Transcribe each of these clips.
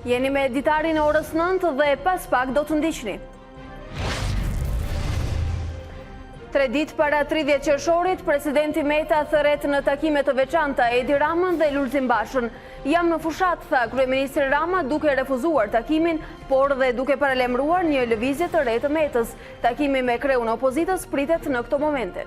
Jeni me Ditari në orës 9 dhe pas pak do të ndiqni. 3 ditë para 30 qershorit, presidenti Meta thëret në takime të veçanta Edi Ramën dhe Lulzim Bashën. Jam në fushat, tha kryeministri Rama, duke refuzuar takimin, por dhe duke paralemruar një lëvizje të re të Metës. Takimi me kreun e opozitës pritet në këto momente.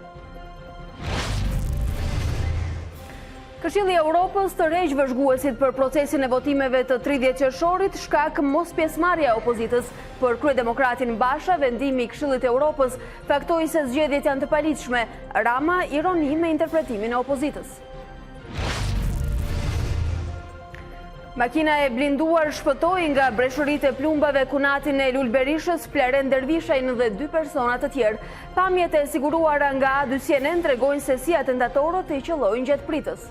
Këshilli i Europës tërheq vëzhguesit për procesin e votimeve të 30 qershorit, shkak mos pjesëmarrja e opozitës. Për kryedemokratin Basha, vendimi i Këshillit të Europës faktoi se zgjedhjet janë të paligjshme. Rama ironi me interpretimin e opozitës. Makina e blinduar shpëtoi nga breshëritë e plumbave kunatin e Lul Berishës, Plaren Dervishajn dhe 2 persona të tjerë. Pamjet e siguruara nga A2CNN tregojnë se si atentatorët i qellojnë gjatë pritës.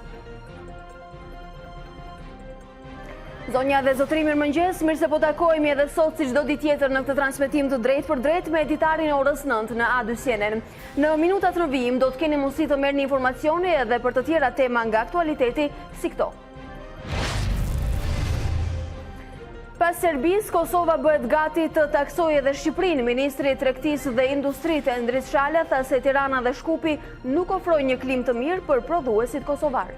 Zonja dhe zotri, mirëmëngjes, mirë se po takojmë edhe sot si çdo ditë tjetër në këtë transmetim të drejtë për drejtë me Ditarin e orës 9 në A2CNN. Në minutat në vijim do të keni mundësi të merrni informacione edhe për të tjera tema nga aktualiteti si këto. Pas Serbisë, Kosova bëhet gati të taksojë edhe Shqipërinë. Ministri i Tregtisë dhe Industritë Endris Shala tha se Tirana dhe Shkupi nuk ofrojnë një klimë të mirë për prodhuesit kosovar.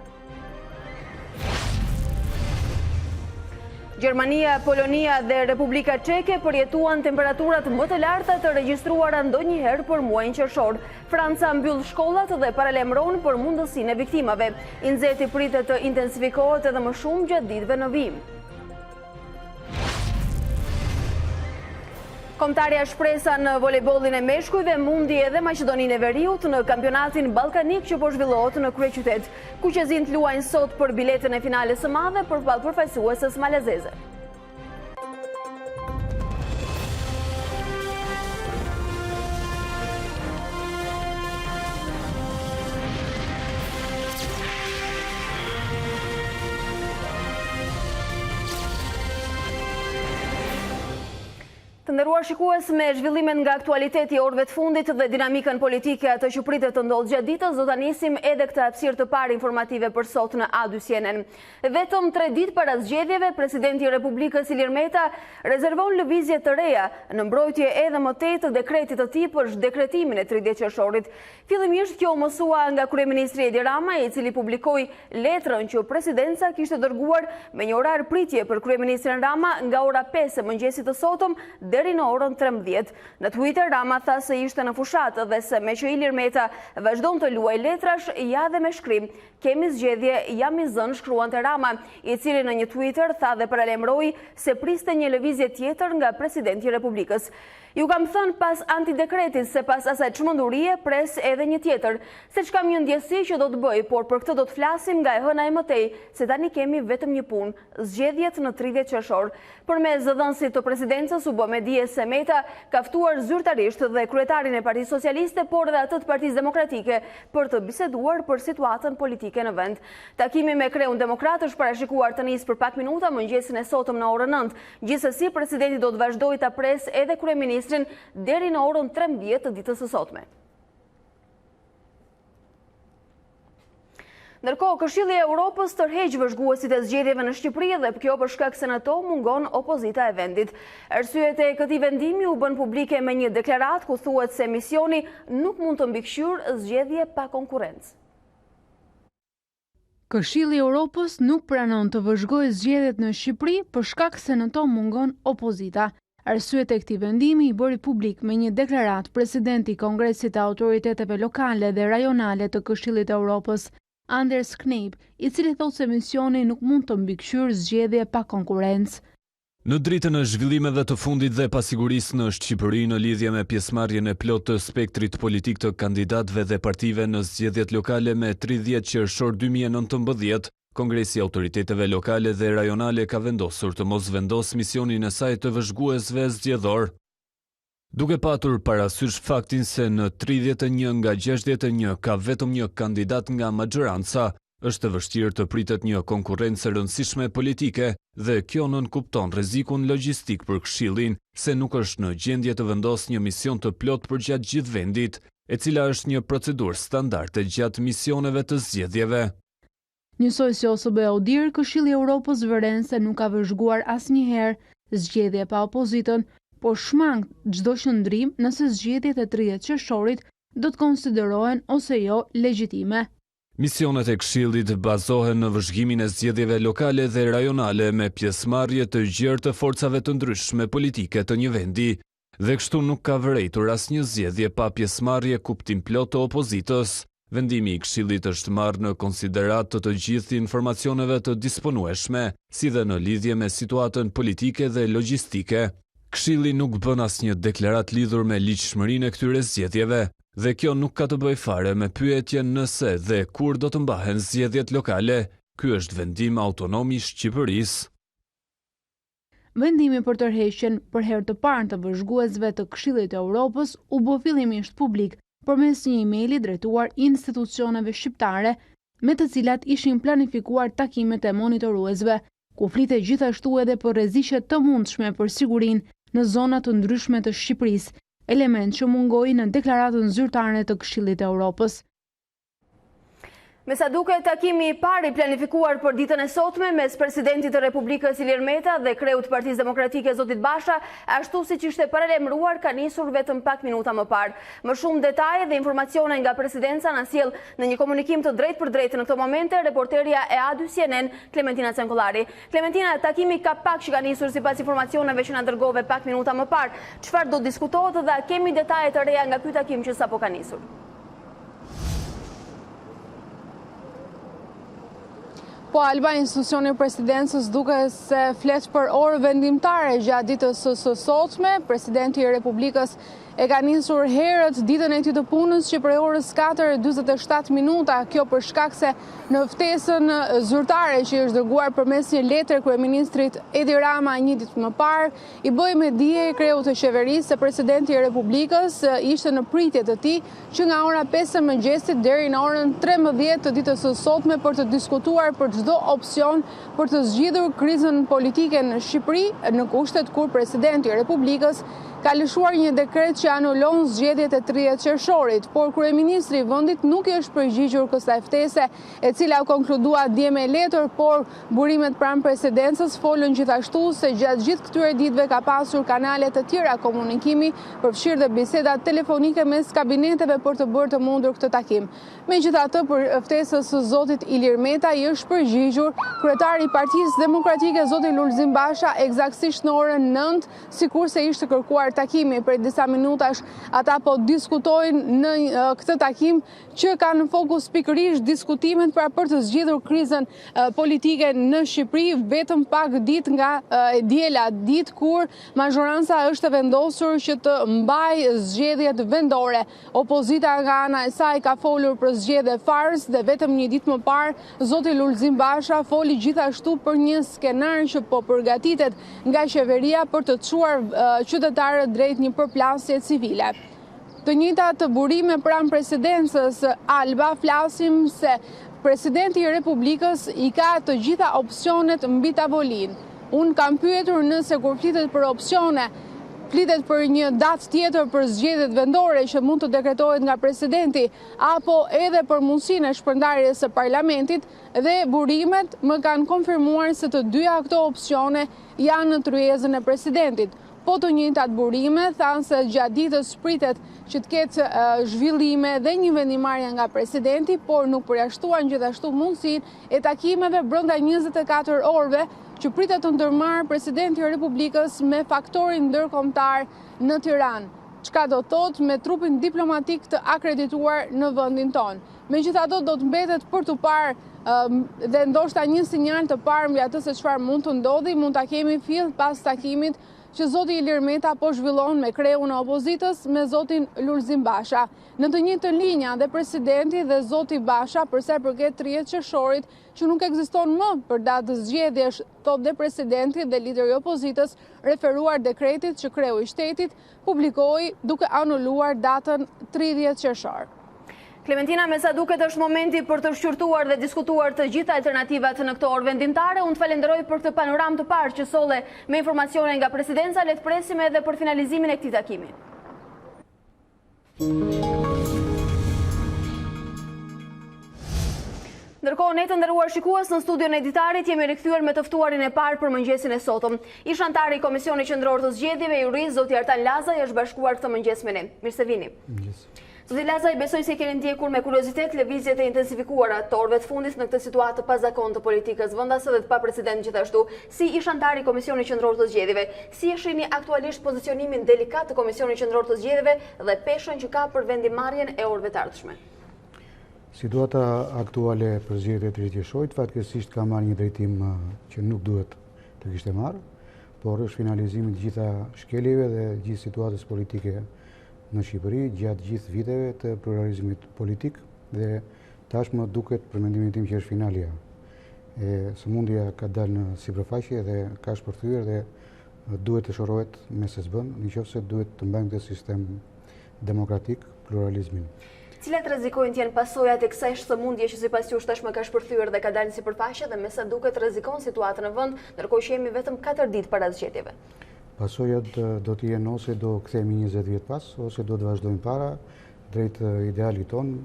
Gjermania, Polonia dhe Republika Çeke përjetuan temperaturat më të larta të regjistruara ndonjëherë për muajin qershor. Franca mbyll shkollat dhe paralemron për mundësinë e viktimave. Inxeti pritet të intensifikohet edhe më shumë gjatë ditëve në vijim. Kombëtarja shpresa në volejbollin e meshkujve mundi edhe Maqedoninë e Veriut në kampionatin ballkanik që po zhvillohet në kryeqytet. Kuqezint luajnë sot për biletën e finales së madhe përballë përfaqësuesës malazeze. Të nderuar shikues, me zhvillimet nga aktualiteti i orëve të fundit dhe dinamikën politike atë që pritet të ndodhë gjatë ditës, do ta nisim edhe këtë hapësirë të parë informative për sot në A2CNN. Vetëm 3 ditë para zgjedhjeve, presidenti i Republikës Ilir Meta rezervon lëvizje të reja në mbrojtje edhe më tej të dekretit të tij për dekretimin e 30 qershorit. Fillimisht kjo u mësua nga kryeministri Edi Rama, i cili publikoi letrën që presidenca kishte dërguar me një orar pritje për kryeministrin Rama nga ora 5 e mëngjesit të sotëm deri në orën 13. Në Twitter, Rama tha se ishte në fushatë dhe se me që Ilir Meta vazhdon të luaj letrash, ja dhe me shkrim. Kemi zgjedhje, jam i zënë, shkruante Rama, i cili në një Twitter tha dhe paralemroi se priste një lëvizje tjetër nga presidenti i Republikës. Ju kam thënë pas antidekretit se pas asaj çmendurie pres edhe një tjetër, se kam një ndjesi që do të bëj, por për këtë do të flasim nga e hëna e mëtej, se tani kemi vetëm një punë, zgjedhjet në 30 qershor. Përmes dhënësit të presidencës u bë me dije se Meta ka ftuar zyrtarisht dhe kryetarin e Partisë Socialiste, por edhe atë të Partisë Demokratike për të biseduar për situatën politike në vend. Takimi me kreun demokrat është parashikuar të nisë për pak minuta mëngjesin e sotëm në orën 9. Gjithsesi, presidenti do të vazhdojë ta presë edhe kryeministrin deri në orën 13 të ditës së sotme. Ndërkohë, Këshilli i Europës tërheq vëzhguesit e zgjedhjeve në Shqipëri dhe kjo për shkak se në to mungon opozita e vendit. Arsyet e këtij vendimi u bën publike me një deklaratë ku thuhet se misioni nuk mund të mbikëqyrë zgjedhje pa konkurrencë. Këshilli i Europës nuk pranon të vëzhgojë zgjedhjet në Shqipëri për shkak se në to mungon opozita. Arsyet e këtij vendimi i bëri publik me një deklaratë presidenti i Kongresit të Autoriteteve Lokale dhe Rajonale të Këshillit të Europës, Anders Knejp, i cili thotë se misioni nuk mund të mbikëqyrë zgjedhje pa konkurrencë. Në dritën e zhvillimeve të fundit dhe pasigurisë në Shqipëri në lidhje me pjesëmarrjen e plotë të spektrit politik të kandidatëve dhe partive në zgjedhjet lokale me 30 qershor 2019, Kongresi i Autoriteteve Lokale dhe Rajonale ka vendosur të mos vendos misionin e saj të vëzhguesve zgjedhor. Duke patur parasysh faktin se në 31 nga 61 ka vetëm një kandidat nga maxhoranca, është e vështirë të pritet një konkurrencë e rëndësishme politike dhe kjo nënkupton rrezikun logjistik për Këshillin se nuk është në gjendje të vendosë një mision të plot përgjatë gjithë vendit, e cila është një procedurë standarde gjatë misioneve të zgjedhjeve. Njësoj si OSBE Odir, Këshilli i Evropës vëren se nuk ka vëzhguar asnjëherë zgjedhje pa opozitën, por shmang çdo qëndrim nëse zgjedhjet e 30 qershorit do të konsiderohen ose jo legjitime. Misionet e Këshillit bazohen në vëzhgimin e zgjedhjeve lokale dhe rajonale me pjesëmarrje të gjerë të forcave të ndryshme politike të një vendi, dhe kështu nuk ka vërejtur asnjë zgjedhje pa pjesëmarrje kuptim plot të opozitës. Vendimi i Këshillit është marrë në konsiderat të gjithë informacioneve të disponueshme, si dhe në lidhje me situatën politike dhe logjistike. Këshilli nuk bën asnjë deklarat lidhur me ligjshmërinë e këtyre zgjedhjeve, dhe kjo nuk ka të bëjë fare me pyetjen nëse dhe kur do të mbahen zgjedhjet lokale. Ky është vendim autonom i Shqipërisë. Vendimi për tërheqjen për herë të parë të vëzhguesve të Këshillit të Evropës u bë fillimisht publik përmes një emaili drejtuar institucioneve shqiptare, me të cilat ishin planifikuar takimet e monitoruesve, ku flitet gjithashtu edhe për rreziqe të mundshme për sigurinë në zona të ndryshme të Shqipërisë, element që mungoi në deklaratën zyrtare të Këshillit të Evropës. Me sa duket, takimi i parë i planifikuar për ditën e sotme mes presidentit të Republikës Ilir Meta dhe kreut Partisë Demokratike Zotit Basha, ashtu siç ishte paralajmëruar, ka nisur vetëm pak minuta më parë. Më shumë detaje dhe informacione nga presidenca na sjell në një komunikim të drejtë për drejtë në këtë moment reporteria e A2 CNN Klementina Cenkollari. Klementina, takimi ka pak që ka nisur sipas informacioneve që na dërgove pak minuta më parë. Çfarë do diskutohet dhe kemi detaje të reja nga ky takim që sapo ka nisur? Po, Alba, institucioni i presidencës duke se flet për orë vendimtare gjatë ditës së sotme. Presidenti i Republikës e ka nisur herët ditën e tij të punës që prej orës 4:47 minuta, kjo për shkak se në ftesën zyrtare që është dërguar përmes një letre kryeministrit Edi Rama një ditë më parë, i bëi me dije kreut të qeverisë se presidenti i Republikës ishte në pritje të tij që nga ora 5 e mëngjesit deri në orën 13 të ditës së sotme për të diskutuar për çdo opsion për të zgjidhur krizën politike në Shqipëri, në kushtet kur presidenti i Republikës ka lëshuar një dekret që anullon zgjedhjet e 30 qershorit, por kryeministri i vendit nuk i është përgjigjur kësaj ftese, e cila u konkludua dje me letër, por burimet pranë presidencës folën gjithashtu se gjatë gjithë këtyre ditëve ka pasur kanale të tjera komunikimi, përfshirë dhe biseda telefonike mes kabineteve për të bërë të mundur këtë takim. Megjithatë, për ftesës së zotit Ilir Meta i është përgjigjur kryetari i Partisë Demokratike zoti Lulzim Basha eksaktësisht në orën 9, sikurse ishte kërkuar takimi. Për disa minutash ata po diskutojnë në këtë takim që ka në fokus pikërisht diskutimet për të zgjidhur krizën politike në Shqipëri, vetëm pak ditë nga diela, ditë kur mazhoranca është vendosur që të mbajë zgjedhjet vendore. Opozita nga ana e saj ka folur për zgjedhje farës dhe vetëm një ditë më parë zoti Lulzim Basha foli gjithashtu për një skenar që po përgatitet nga qeveria për të çuar qytetarët drejt një përplasje civile. Të njëjtat burime pranë presidencës, Alba, flasim se presidenti i Republikës i ka të gjitha opsionet mbi tavolinë. Unë kam pyetur nëse kur flitet për opsione, flitet për një datë tjetër për zgjedhjet vendore që mund të dekretohet nga presidenti, apo edhe për mundësinë e shpërndarjes së parlamentit, dhe burimet më kanë konfirmuar se të dyja këto opsione janë në tryezën e presidentit. Po të njëjtat burime thanë se gjatë ditës pritet që të ketë zhvillime dhe një vendimarrje nga presidenti, por nuk përjashtuan gjithashtu mundësinë e takimeve brenda 24 orëve që pritet të ndërmarrë presidenti i Republikës me faktorin ndërkombëtar në Tiranë. Çka do thotë me trupin diplomatik të akredituar në vendin tonë. Megjithatë, do të mbetet për të parë dhe ndoshta një sinjal të parë mbi atë se çfarë mund të ndodhi, mund ta kemi fill pas takimit që zoti Ilir Meta po zhvillon me kreun e opozitës me zotin Lulzim Basha. Në të njëjtën linja dhe presidenti dhe zoti Basha për sa i përket 30 qershorit që nuk ekziston më për datë zgjedhjesh, thot dhe presidenti dhe lideri i opozitës, referuar dekretit që kreu i shtetit publikoi duke anuluar datën 30 qershor. Klementina, me sa duket është momenti për të shqyrtuar dhe diskutuar të gjitha alternativat në këto orë vendimtare. Unë të falenderoj për këtë panoram të parë që solle me informacione nga presidenca. Le të presim edhe për finalizimin e këtij takimi. Ndërkohë, ne të nderuar shikues, në studion e Ditarit jemi rikthyer me të ftuarin e parë për mëngjesin e sotëm. Ish antari i Komisionit Qendror të Zgjedhjeve, jurist zoti Artan Lazaj, është bashkuar këtë mëngjes me ne. Mirë se vini. Zoti Lazaj, besoj se keni ndjekur me kuriozitet lëvizjet e intensifikuara të orëve të fundit në këtë situatë të pazakontë të politikës vendase dhe të paprecedent gjithashtu. Si ish antari i Komisionit Qendror të Zgjedhjeve, si e shihni aktualisht pozicionimin delikat të Komisionit Qendror të Zgjedhjeve dhe peshën që ka për vendimarrjen e orëve të ardhshme? Situata aktuale për zgjedhjet e tretë qershor fatkeqësisht ka marrë një drejtim që nuk duhet të kishte marrë, por është finalizimi të gjitha shkeljeve dhe gjithë situatës politike në Shqipëri gjatë gjithë viteve të pluralizmit politik dhe tashmë duket për mendimin tim që është finalja. Sëmundja ka dalë në sipërfaqe dhe ka shpërthyer dhe duhet të shorohet me se s'bën, nëse duhet të mbajmë këtë sistem demokratik, pluralizmin. Cilat rrezikojnë të jenë pasojat e kësaj sëmundje që sipas jush tashmë ka shpërthyer dhe ka dalë në sipërfaqe dhe me sa duket rrezikon situatën në vend, ndërkohë që jemi vetëm 4 ditë para zgjedhjeve? Pasojat do të jenë ose do kthehemi 20 vjet pas, ose do të vazhdojmë para drejt idealit ton,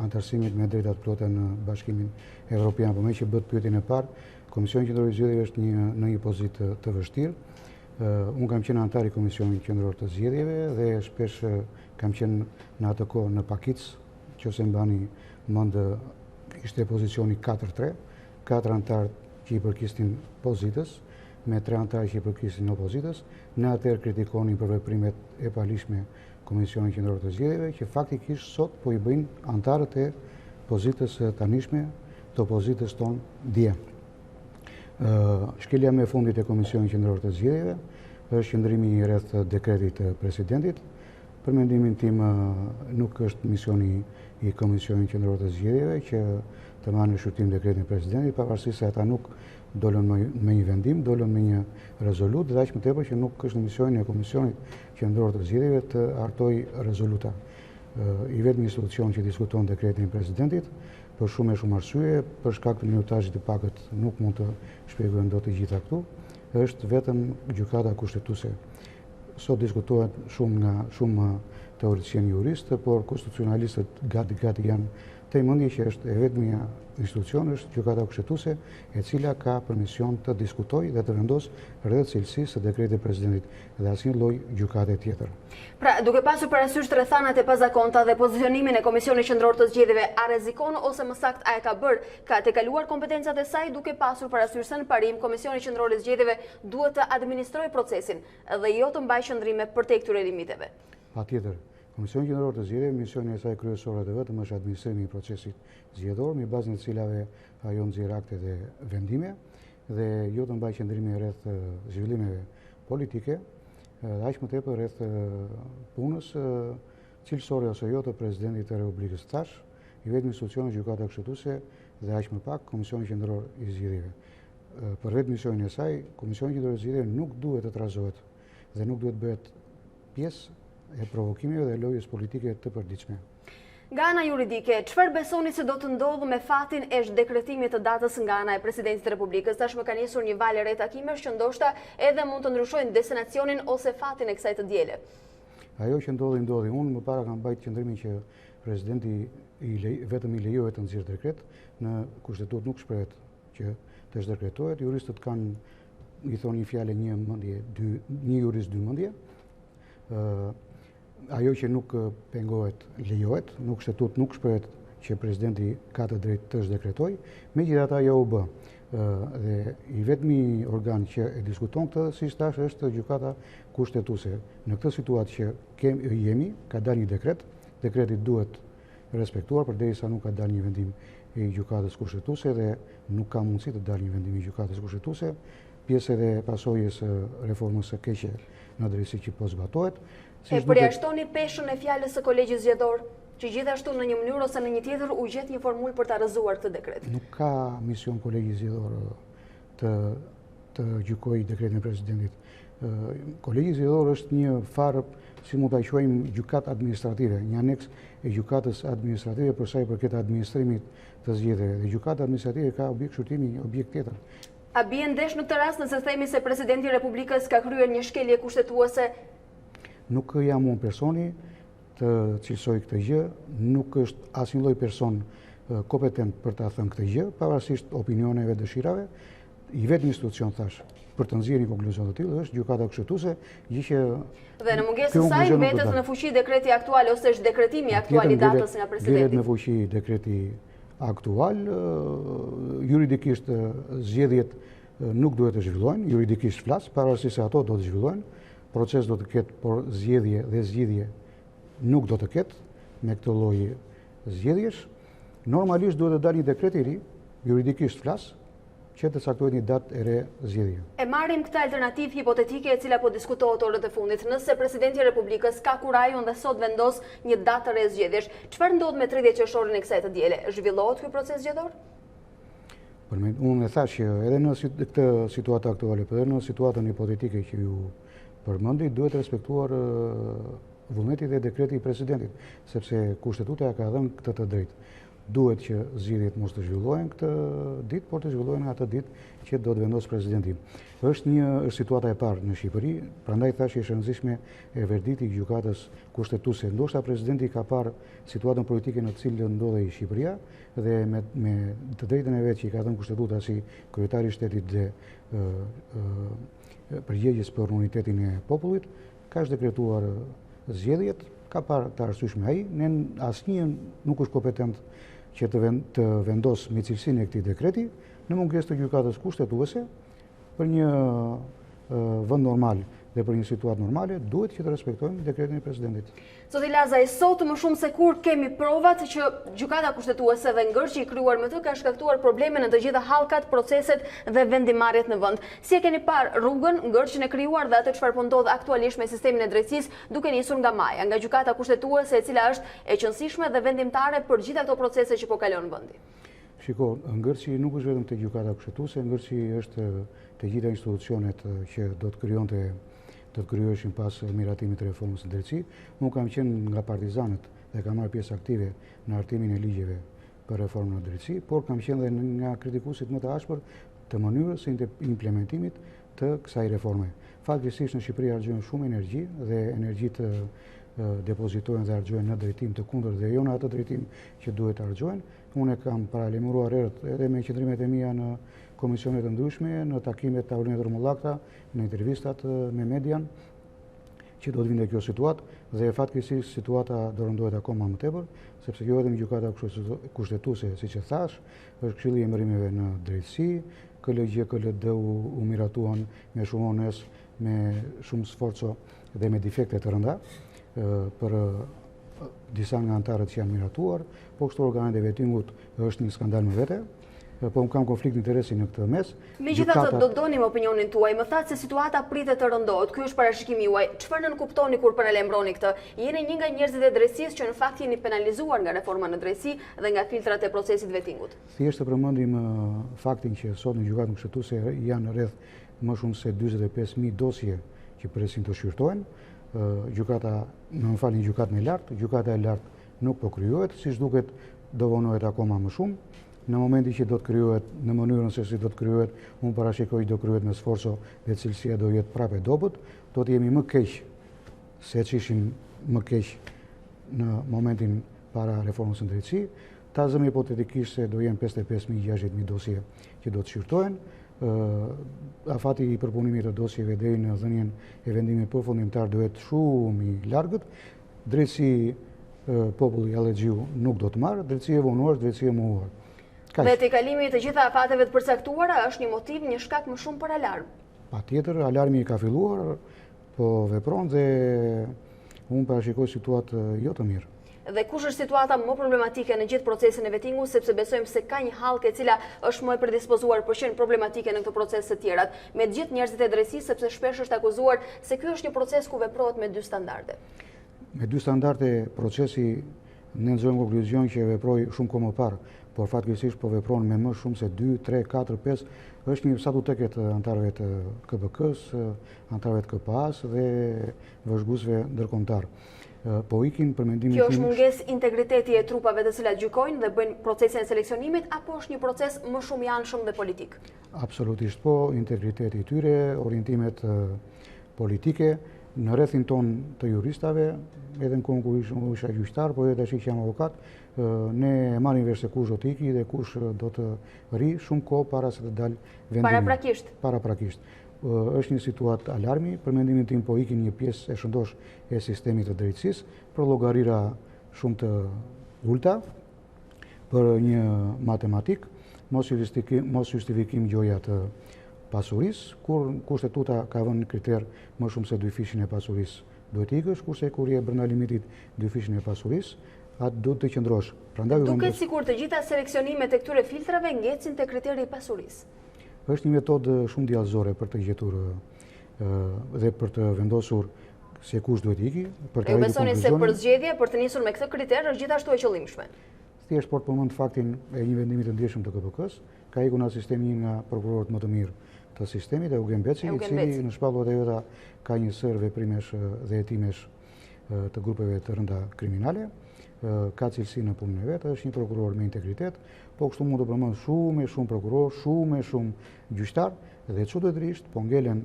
antarësimit me drejtat plota në Bashkimin Evropian. Por me që bëhet pyetjen e parë, Komisioni Qendror i Zgjedhjeve është në një pozitë të vështirë. Unë kam qenë antar i Komisionit Qendror të Zgjedhjeve dhe shpesh kam qenë në atë kohë në Pakic, nëse mbani mend ishte pozicioni 4-3, 4 antarë që i përkisnin pozitës, me 3 antarë që i përkisnin opozitës, në atëherë kritikonin për veprimet e palishme Komisionit Qendror të Zgjedhjeve, që faktikisht sot po i bëjnë antarët e pozitës tanishme të opozitës tonë dje. Shkelja me fundit e Komisionit Qendror të Zgjedhjeve është qëndrimi rreth dekretit të presidentit. Për mendimin tim nuk është misioni i Komisionit Qendror të Zgjedhjeve që të marrë në shqyrtim dekretin e presidentit, pavarësisht se ata nuk dolën me një vendim, dolën me një rezolutë, dhe aq më tepër që nuk është në misionin e Komisionit Qendror të Zgjedhjeve të hartojë rezoluta. I vetmi institucion që diskuton dekretin e presidentit, për shumë arsye, për shkak të minutazhit të pakët nuk mund të shpjegojmë dot të gjitha këtu, është vetëm gjykata kushtetuese. Sot diskutohet shumë teoreticianë juristë, por konstitucionalistët gati janë të mendje që është e vetmja institucion është gjykata kushtetuese, e cila ka permision të diskutojë dhe të vendosë rreth cilësisë së dekretit të presidentit dhe asnjë lloj gjykate tjetër. Pra, duke pasur parasysh rrethanat e pazakonta dhe pozicionimin e Komisionit Qendror të Zgjedhjeve, a rrezikon ose më saktë a e ka ka tekaluar kompetencat e saj, duke pasur parasysh se në parim Komisioni Qendror i Zgjedhjeve duhet të administrojë procesin dhe jo të mbajë qëndrime përtej këtyre limiteve? Patjetër. Komisioni Qendror të Zgjedhjeve, misioni e saj kryesore të vetëm është administrimi i procesit zgjedhor, me bazën e cilave ajo nxjerr akte dhe vendime dhe jo të mbajë qëndrime rreth zhvillimeve politike, dhe aq më tepër rreth punës cilësore ose jo të presidentit të Republikës. Tash, i vetmi institucion është gjykata kushtetuese dhe aq më pak Komisioni Qendror i Zgjedhjeve. Për vetë misionin e saj, Komisioni Qendror i Zgjedhjeve nuk duhet të trazohet dhe nuk duhet bëhet pjesë e provokimeve dhe lojës politike të përditshme. Nga ana juridike, çfarë besoni se do të ndodhë me fatin e dekretimit të datës nga ana e Presidentit të Republikës? Tashmë ka nisur një valë re takimesh që ndoshta edhe mund të ndryshojnë destinacionin ose fatin e kësaj të diele. Ajo që ndodhi. Unë më para kam mbajtur qëndrimin që presidenti vetëm i lejohet të nxjerrë dekret, në kushtetutë nuk shprehet që të dekretohet. Juristët kanë i thonë një fjalë një jurist dy mendje. Ajo që nuk pengohet lejohet, në kushtetutë nuk shprehet që presidenti ka të drejtë të dekretojë, megjithatë ajo u bë. Dhe i vetmi organ që e diskuton këtë, siç thash, është gjykata kushtetuese. Në këtë situatë që jemi, ka dalë një dekret, dekreti duhet respektuar përderisa nuk ka dalë një vendim i gjykatës kushtetuese dhe nuk ka mundësi të dalë një vendim i gjykatës kushtetuese. Pjesë edhe pasojës reformës së keqe në drejtësi që po zbatohet. E përjashtoni peshën e fjalës së kolegjit zgjedhor, që gjithashtu në një mënyrë ose në një tjetër u gjet një formulë për ta rrëzuar këtë dekret? Nuk ka mision kolegji zgjedhor të gjykojë dekretin e presidentit. Kolegji zgjedhor është një farë, si mund ta quajmë, gjykatë administrative, një aneks e gjykatës administrative për sa i përket administrimit të zgjedhjeve. Dhe gjykata administrative ka objekt shqyrtimi, një objekt tjetër. A bie ndesh në këtë rast nëse themi se presidenti i Republikës ka kryer një shkelje kushtetuese? Nuk jam unë personi të cilësoj këtë gjë, nuk është asnjë lloj person kompetent për ta thënë këtë gjë, pavarësisht opinioneve, dëshirave. I vetmi institucion thash për të nxjerrë një konkluzion të tillë është gjykata kushtetuese, gjë që dhe në mungesë të saj mbetet në fuqi dekreti aktual ose është dekretimi aktual i datës nga presidenti. Vlet në fuqi dekreti aktual, juridikisht zgjedhjet nuk duhet të zhvillohen, juridikisht flas, pavarësisht se ato do të zhvillohen, proces do të ketë, por zgjedhje dhe zgjidhje nuk do të ketë me këtë lloj zgjedhjesh. Normalisht duhet të dalë një dekret i ri, juridikisht flas, që të caktohet një datë e re zgjedhje. E marrim këtë alternativë hipotetike e cila po diskutohet orët e fundit. Nëse presidenti i Republikës ka kurajon dhe sot vendos një datë të re zgjedhjesh, çfarë ndodh me 30 qershorin e kësaj të diele? Zhvillohet ky proces zgjedhor? Unë e thash që edhe në këtë situatë aktuale, por edhe në situatën hipotetike që ju përmendi, duhet respektuar vullneti dhe dekreti i presidentit, sepse kushtetuta ka dhënë këtë të drejtë. Duhet që zgjedhjet mos të zhvillohen këtë ditë, por të zhvillohen atë ditë që do të vendosë presidenti. Është situata e parë në Shqipëri, prandaj thash që është e rëndësishme e verdikti i gjykatës kushtetuese. Ndoshta presidenti ka parë situatën politike në të cilën ndodhej Shqipëria dhe me të drejtën e vet që i ka dhënë kushtetuta si kryetari i shtetit dhe përgjegjës për unitetin e popullit, ka dekretuar zgjedhjet, ka parë të arsyeshme ai, asnjë nuk është kompetent që të vendosë me cilësinë e këtij dekreti, në mungesë të gjykatës kushtetuese, për një vend normal dhe për një situatë normale, duhet që të respektojmë dekretin e presidentit. Zoti Lazaj, sot më shumë se kur kemi provat që gjykata kushtetuese dhe ngërçi i krijuar me të ka shkaktuar probleme në të gjitha hallkat, proceset dhe vendimarrjet në vend. Si e keni parë rrugën, ngërçin e krijuar dhe atë çfarë po ndodh aktualisht me sistemin e drejtësisë, duke nisur nga Maja, nga gjykata kushtetuese e cila është e qëndrueshme dhe vendimtare për gjitha ato procese që po kalon vendi? Shiko, ngërçi nuk është vetëm te gjykata kushtetuese, ngërçi është te gjitha institucionet që do të krijoheshin pas miratimit të reformës së drejtësisë. Unë kam qenë nga partizanët dhe kam marrë pjesë aktive në hartimin e ligjeve për reformën e drejtësisë, por kam qenë dhe nga kritikuesit më të ashpër të mënyrës së implementimit të kësaj reforme. Fatkeqësisht në Shqipëri harxojnë shumë energji dhe energjitë depozitohen dhe harxohen në drejtim të kundërt dhe jo në atë drejtim që duhet të harxohen. Unë kam paralajmëruar herët edhe me qendrimet e mia në komisione të ndryshme, në takimet tavolinet rrumullakta, në intervistat me median, që do të vinte kjo situatë dhe fatkeqësisht situata do rëndohet akoma më tepër, sepse jo vetëm gjykata kushtetuese, siç e thash, është Këshilli i Emërimeve në drejtësi, KLG, KLD u miratuan me shumë ones, me shumë sforco dhe me defekte të rënda për disa nga anëtarët që janë miratuar, po kështu organet e vetingut është një skandal më vete, po unë kam konflikt interesi në këtë mes. Megjithatë, do donim opinionin tuaj. Më thatë se situata pritet të rëndohet. Ky është parashikimi juaj. Çfarë nënkuptoni kur paralajmëroni këtë? Jeni një nga njerëzit e drejtësisë që në fakt jeni penalizuar nga reforma në drejtësi dhe nga filtrat e procesit vetingut. Thjesht të përmendim faktin që sot në gjykatën kushtetuese janë rreth më shumë se 45.000 dosje që presin të shqyrtohen. Gjykata e lartë nuk po krijohet, siç duket do vonohet akoma më shumë. Në momentin që do të krijohet, në mënyrën se si do të krijohet, unë parashikoj do krijohet me sforco dhe cilësia do jetë prapë e dobët, do të jemi më keq se ç'ishim më keq në momentin para reformës së drejtësisë. Ta zëmë hipotetikisht se do jenë 55.000-60.000 dosje që do të shqyrtohen. Afati i përpunimit të dosjeve deri në dhënien e vendimit përfundimtar do jetë shumë i largët. Drejtësi populli Allexhiu nuk do të marrë, drejtësi e vonuar, drejtësi e mohuar. Dhe te kalimi të gjitha afateve të përcaktuara është një motiv, një shkak më shumë për alarm. Patjetër, alarmi ka filluar, po vepron dhe unë parashikoj situatë jo të mirë. Dhe kush është situata më problematike në gjithë procesin e vetingut, sepse besojmë se ka një hallkë e cila është më e predispozuar për qenë problematike në këto procese të tjerat, me të gjithë njerëzit e drejtësisë, sepse shpesh është akuzuar se ky është një proces ku veprohet me dy standarde. Me dy standarde procesi ne nxjerrim konkluzion që veproi shumë kohë më parë, por fatkeqësisht po vepron me më shumë se 2, 3, 4, 5, është një sa tuteket antarëve të KBK-s, antarëve të KPA-s dhe vëzhguesve ndërkombëtar. Po ikin për mendimin tim. Kjo është mungesë integriteti e trupave të cilat gjykojnë dhe bëjnë procesin e seleksionimit, apo është një proces më shumë i anshëm dhe politik? Absolutisht po, integriteti i tyre, orientimet politike Në rrethin ton të juristave, edhe në kohën kur isha gjyqtar, po edhe tash që jam avokat, ne marrim vesh se kush do të iki dhe kush do të ri shumë kohë para se të dalë vendimi. Paraprakisht. Është një situatë alarmi, për mendimin tim po ikin një pjesë e shëndosh e sistemit të drejtësisë për llogarira shumë të ulta, për një matematik, mos justifikim gjoja të pasurisë, kur kushtetuta ka vënë kriter më shumë se 2 fishin e pasurisë duhet ikësh, kurse kur je brenda limitit 2 fishin e pasurisë, atë duhet të qëndrosh. Duket sikur të gjitha seleksionimet e këtyre filtrave ngecin te kriteri i pasurisë. Është një metodë shumë djallëzore për të gjetur dhe për të vendosur se kush duhet iki. Ju besoni se për zgjedhje, për të nisur me këtë kriter, është gjithashtu e qëllimshme? Thjesht por përmend faktin e një vendimi të ndjeshëm të KPK-s, ka ikur në sistem një nga prokurorët më të mirë të sistemit, Eugen Beci, i cili në shpallot e veta ka një sër veprimesh dhe hetimesh të grupeve të rënda kriminale, ka cilësi në punën e vetë, është një prokuror me integritet, po kështu mund të përmend shumë prokuror, shumë gjyqtar, dhe çuditërisht po ngelen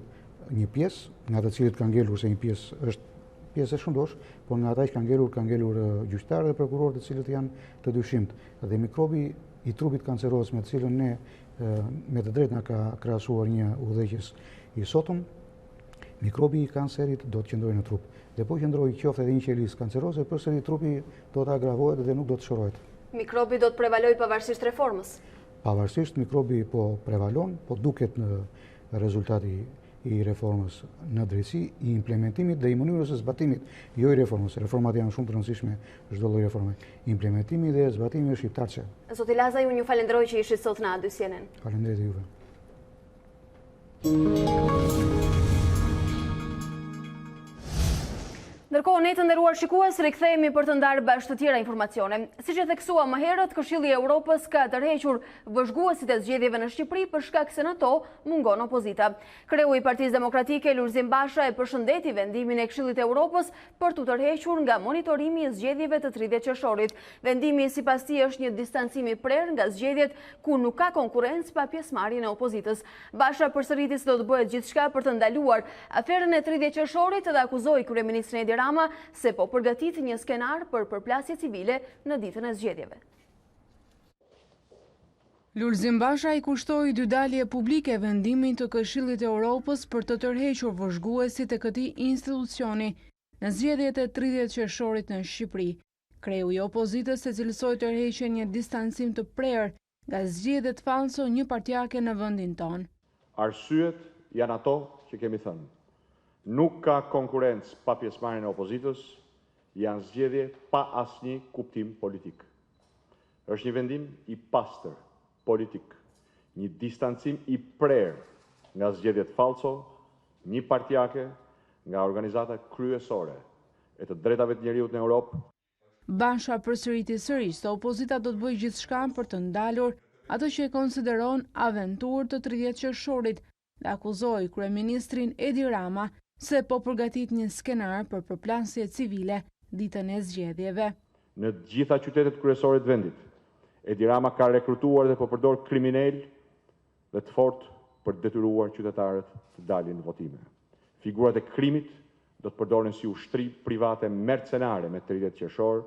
një pjesë, nga të cilët ka ngelur se një pjesë është pjesë e shëndosh, por nga ata që ka ngelur gjyqtarë dhe prokurorë të cilët janë të dyshimt. Dhe mikrobi i trupit kanceros me të cilën ne me të drejtë na ka krahasuar një udhëheqës i sotëm, mikrobi i kancerit do të qëndrojë në trup. Dhe po qëndrojë qoftë edhe një qelisë kanceroze, përsëri trupi do të agravohet dhe nuk do të shërohet. Mikrobi do të prevalojë pavarësisht reformës? Pavarësisht, mikrobi po prevalon, po duket në rezultati i reformës në drejtësi, i implementimit dhe i mënyrës së zbatimit, jo i reformës. Reformat janë shumë të rëndësishme çdo lloj reforme. Implementimi dhe zbatimi është shqiptarçe. Zoti Laza, ju falenderoj që ishit sot në A2CNN. Faleminderit juve. Ndërkohë, ne të nderuar shikues, rikthehemi për të ndarë bashkë të tjera informacione. Siç e theksua më herët, Këshilli i Evropës ka tërhequr vëzhguesit e zgjedhjeve në Shqipëri për shkak se në to mungon opozita. Kreu i Partisë Demokratike Lulzim Basha e përshëndeti vendimin e Këshillit të Evropës për t'u tërhequr nga monitorimi i zgjedhjeve të 30 qershorit. Vendimi sipas tij është një distancim i prerë nga zgjedhjet ku nuk ka konkurrencë pa pjesëmarrjen e opozitës. Basha përsëriti se do të bëhet gjithçka për të ndaluar aferën e 30 qershorit dhe akuzoi kryeministrin Rama se po përgatit një skenar për përplasje civile në ditën e zgjedhjeve. Lulzim Basha i kushtoi dy dalje publike vendimin të Këshillit të Evropës për të tërhequr vëzhguesit e këtij institucioni në zgjedhjet e 30 qershorit në Shqipëri. Kreu i opozitës e cilësoi tërheqjen një distancim të prerë nga zgjedhjet falso një partijake në vendin tonë. Arsyet janë ato që kemi thënë. Nuk ka konkurrencë pa pjesëmarrjen e opozitës, janë zgjedhje pa asnjë kuptim politik. Është një vendim i pastër politik, një distancim i prerë nga zgjedhjet falso, një partijake nga organizata kryesore e të drejtave të njerëzit në Europë. Basha përsëriti sërish se opozita do të bëjë gjithçka për të ndalur atë që e konsideron aventurë të 30 qershorit dhe akuzoi kryeministrin Edi Rama se po përgatit një skenar për përplasje civile ditën e zgjedhjeve. Në të gjitha qytetet kryesore të vendit, Edi Rama ka rekrutuar dhe po përdor kriminal dhe të fortë për të detyruar qytetarët të dalin në votime. Figurat e krimit do të përdoren si ushtri private mercenare me 30 qershor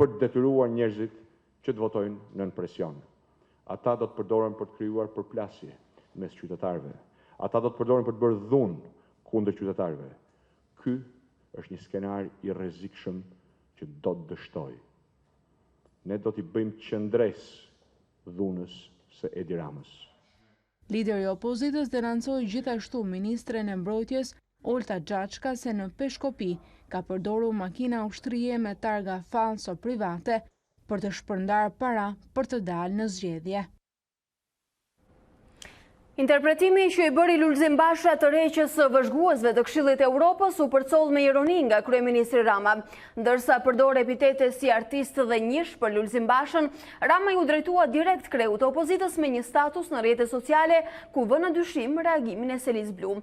për të detyruar njerëzit që të votojnë nën presion. Ata do të përdoren për të krijuar përplasje mes qytetarëve. Ata do të përdoren për të bërë dhunë kundër qytetarëve. Ky është një skenar i rrezikshëm që do të dështojë. Ne do t'i bëjmë qëndres dhunës së Edi Ramës. Lideri i opozitës denancoi gjithashtu ministren e mbrojtjes Olta Xhaçka se në Peshkopi ka përdorur makina ushtrie me targa falso private për të shpërndar para për të dalë në zgjedhje. Interpretimi që i bëri Lulzim Basha tërheqjes së vëzhguesve të Këshillit të Evropës u përcoll me ironi nga kryeministri Rama. Ndërsa përdor epitete si artist dhe njësh për Lulzim Bashën, Rama ju drejtua direkt kreut të opozitës me një status në rrjetet sociale ku vë në dyshim reagimin e Selis Blu.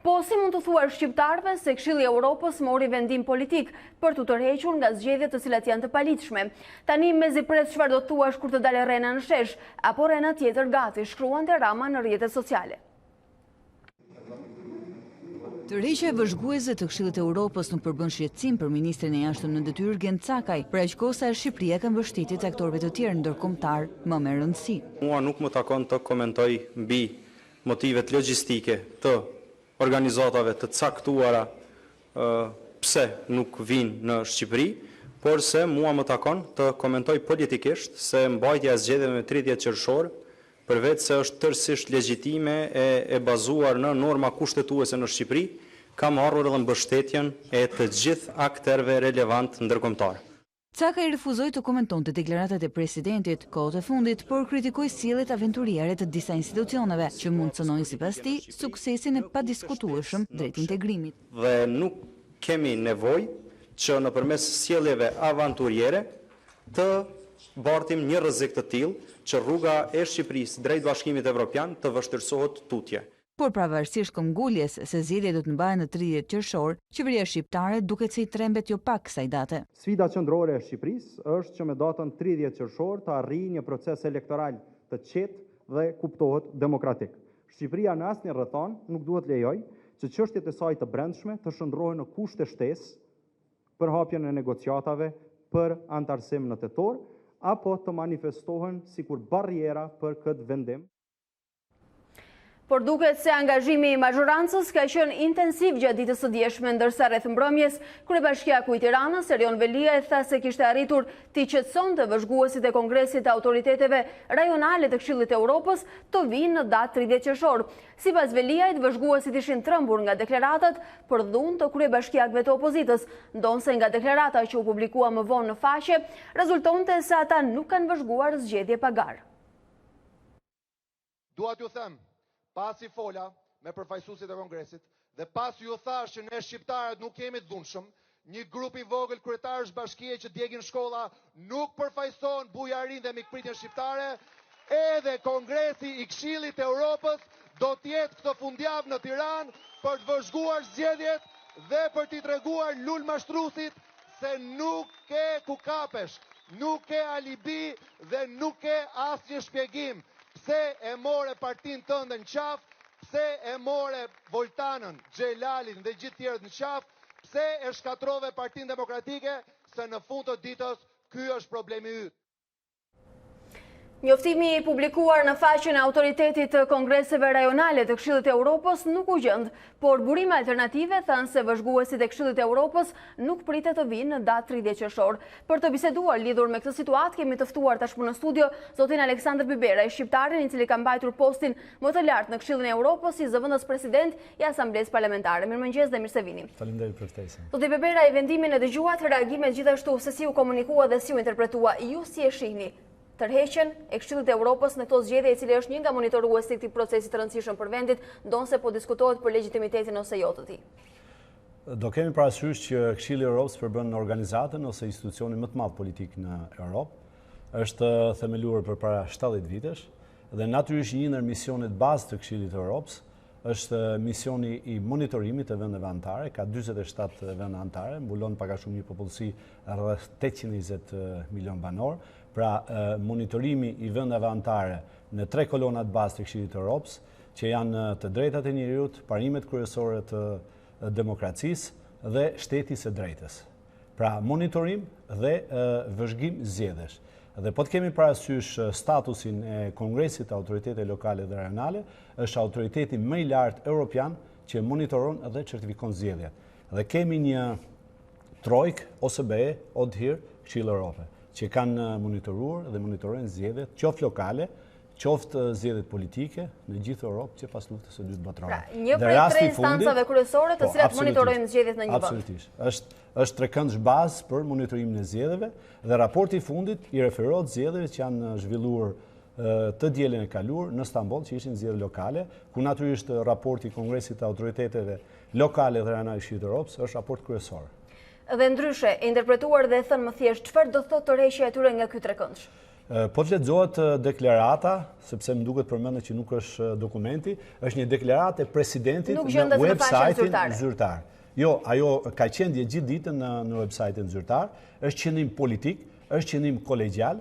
Po si mund të thuar shqiptarëve se Këshilli i Evropës mori vendim politik për t'u tërhequr nga zgjedhjet të cilat janë të palitshme. Tani mezi pres çfarë do të thuash kur të dalë Rena në shesh, apo Rena tjetër gati, shkruante Rama në rrjetet sociale. Tërheqja e vëzhguese të Këshillit të Europës nuk përbën shqetësim për ministrin e jashtëm në detyrë Gen Cakaj, për aq kohë sa Shqipëria ka mbështetjet e aktorëve të tjerë ndërkombëtar më me rëndësi. Mua nuk më takon të komentoj mbi motivet logjistike të organizatave të caktuara pse nuk vinë në Shqipëri, por se mua më takon të komentoj politikisht se mbajtja e zgjedhjeve me 30 qershor, përveç se është tërësisht legjitime e bazuar në norma kushtetuese në Shqipëri, ka marrur edhe mbështetjen e të gjithë aktorëve relevant ndërkombëtar. Cakaj refuzoi të komentonte deklaratat e presidentit kohët e fundit, por kritikoi sjelljet aventuriere të disa institucioneve që mund cënojnë sipas tij suksesin e padiskutueshëm drejt integrimit. Dhe nuk kemi nevojë që nëpërmes sjelljeve aventuriere të bartim një rrezik të tillë që rruga e Shqipërisë drejt Bashkimit Evropian të vështirësohet tutje. Por pavarësisht këmbguljes se zgjedhjet do të mbahen në 30 qershor, qeveria shqiptare duket se i trembet jo pak kësaj date. Sfida qendrore e Shqipërisë është që me datën 30 qershor të arrijë një proces elektoral të qetë dhe kuptohet demokratik. Shqipëria në asnjë rrethon nuk duhet lejojë që çështjet e saj të brendshme të shndrohen në kushte shtesë për hapjen e negociatave për antarësim në tetor, apo të manifestohen sikur barriera për këtë vendim. Por duket se angazhimi i mazhorancës ka qenë intensiv gjatë ditës së dieshme, ndërsa rreth mbrëmjes, kryebashkiaku i Tiranës, Erion Velia, tha se kishte arritur t'i qetësonte vëzhguesit e Kongresit të Autoriteteve Rajonale të Këshillit të Europës të vinë në datë 30 qershor. Sipas Veliajt, vëzhguesit ishin trembur nga deklaratat për dhunë të kryebashkiakëve të opozitës, ndonse nga deklarata që u publikua më vonë në faqe, rezultonte se ata nuk kanë vëzhguar zgjedhje pagar. Dua t'ju them, pasi fola me përfaqësuesit e Kongresit dhe pasi ju thash që ne shqiptarët nuk kemi të dhunshëm, një grup i vogël kryetarësh bashkie që djegin shkolla nuk përfaqëson bujarinë dhe mikpritjen shqiptare, edhe Kongresi i Këshillit të Europës do të jetë këtë fundjavë në Tiranë për të vëzhguar zgjedhjet dhe për t'i treguar lul mashtruesit se nuk ke ku kapesh, nuk ke alibi dhe nuk ke asnjë shpjegim. Pse e more partinë tënde në qafë, pse e more Voltanën, Xhelalin dhe gjithë tjerët në qafë, pse e shkatrove Partinë Demokratike, se në fund të ditës ky është problemi yt. Njoftimi i publikuar në faqen e Autoritetit të Kongreseve Rajonale të Këshillit të Europës nuk u gjend, por burime alternative thanë se vëzhguesit e Këshillit të Europës nuk pritet të vinë në datë 30 qershor. Për të biseduar lidhur me këtë situatë, kemi të ftuar tashmë në studio zotin Aleksandër Biberaj, shqiptarin i cili ka mbajtur postin më të lartë në Këshillin e Europës si zëvendës president i Asamblesë Parlamentare. Mirëmëngjes dhe mirë se vini. Faleminderit për ftesën. Zoti Biberaj, vendimin e dëgjuat, reagimet gjithashtu se si u komunikua dhe si u interpretua, ju si e shihni tërheqjen e Këshillit të Europës në këto zgjedhje, i cili është një nga monitoruesit të këtij procesi të rëndësishëm për vendit, ndonse po diskutohet për legjitimitetin ose jo të tij. Do kemi parasysh që Këshilli i Europës përbën organizatën ose institucionin më të madh politik në Europë. Është themeluar përpara 70 vitesh dhe natyrisht një ndër misionet bazë të Këshillit të Europës është misioni i monitorimit të vendeve anëtare, ka 47 vende anëtare, mbulon pak a shumë një popullsi rreth 820 milion banor. Pra monitorimi i vendeve anëtare në 3 kolonat bazë të Këshillit të Europës, që janë të drejtat e njerëzit, parimet kryesore të demokracisë dhe shteti së drejtës. Pra monitorim dhe vëzhgim zgjedhjesh. Dhe po të kemi parasysh statusin e Kongresit të Autoriteteve Lokale dhe Rajonale, është autoriteti më i lartë europian që monitoron dhe certifikon zgjedhjet. Dhe kemi një trojk OSBE, ODHIR, Këshilli Europës, që kanë monitoruar dhe monitorojnë zgjedhjet, qoftë lokale, qoftë zgjedhjet politike në gjithë Europë që pas luftës së dytë botërore. Një prej 3 instancave kryesore të cilat monitorojnë zgjedhjet në një vend. Absolutisht. Është trekëndsh bazë për monitorimin e zgjedhjeve dhe raporti i fundit i referohet zgjedhjeve që janë zhvilluar të dielën e kaluar në Stamboll, që ishin zgjedhje lokale, ku natyrisht raporti i Kongresit të Autoriteteve Lokale dhe Rajonale të Këshillit të Europës është raport kryesor. Dhe ndryshe, e interpretuar dhe thënë më thjesht, çfarë do thotë tërheqja e tyre nga ky trekëndsh? Po të lexohet deklarata, sepse më duket përmendet që nuk është dokumenti, është një deklaratë e presidentit në website-in zyrtar. Jo, ajo ka qenë gjithë ditën në website-in zyrtar, është qëndrim politik, është qëndrim kolegjial,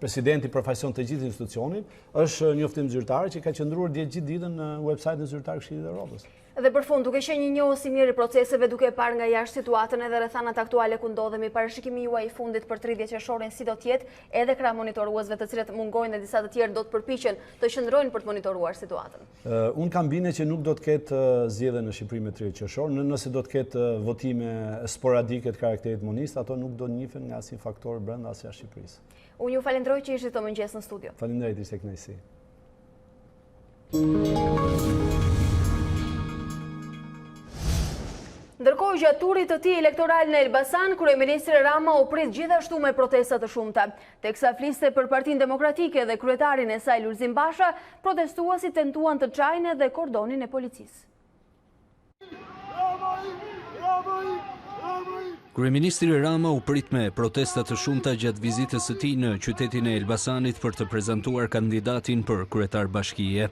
presidenti përfaqëson të gjithë institucionin, është njoftim zyrtar që ka qëndruar gjithë ditën në website-in zyrtar Këshillit të Evropës. Dhe për fund, duke qenë një njohës i mirë i proceseve, duke parë nga jashtë situatën edhe rrethanat aktuale ku ndodhemi, parashikimi juaj i fundit për 30 qershorin si do të jetë, edhe krah monitoruesve të cilët mungojnë dhe disa të tjerë do të përpiqen të qëndrojnë për të monitoruar situatën. Unë kam bindje që nuk do të ketë zgjedhje në Shqipëri me 30 qershor, nëse do të ketë votime sporadike të karakterit monist, ato nuk do njihen nga asnjë faktor brenda as jashtë Shqipërisë. Unë ju falenderoj që ishit të mëngjes në studio. Faleminderit, ishte kënaqësi. Ndërkohë, gjatë turit të tij elektoral në Elbasan, kryeministri Rama u prit gjithashtu me protesta të shumta. Teksa fliste për Partinë Demokratike dhe kryetarin e saj Lulzim Basha, protestuesit tentuan të çajnë edhe kordonin e policisë. Kryeministri Rama u prit me protesta të shumta gjatë vizitës së tij në qytetin e Elbasanit për të prezantuar kandidatin për kryetar bashkie.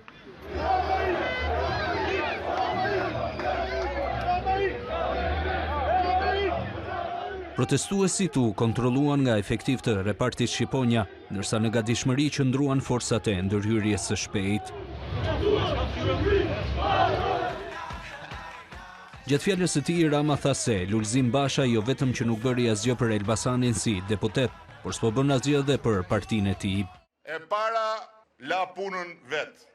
Protestuesit u kontrolluan nga efektiv të repartit Shqiponja, ndërsa në gatishmëri qëndruan forcat e ndërhyrjes së shpejtë. Gjatë fjalës së tij, Rama tha se Lulzim Basha jo vetëm që nuk bëri asgjë për Elbasanin si deputet, por s'po bën asgjë edhe për partinë e tij. E para la punën vet,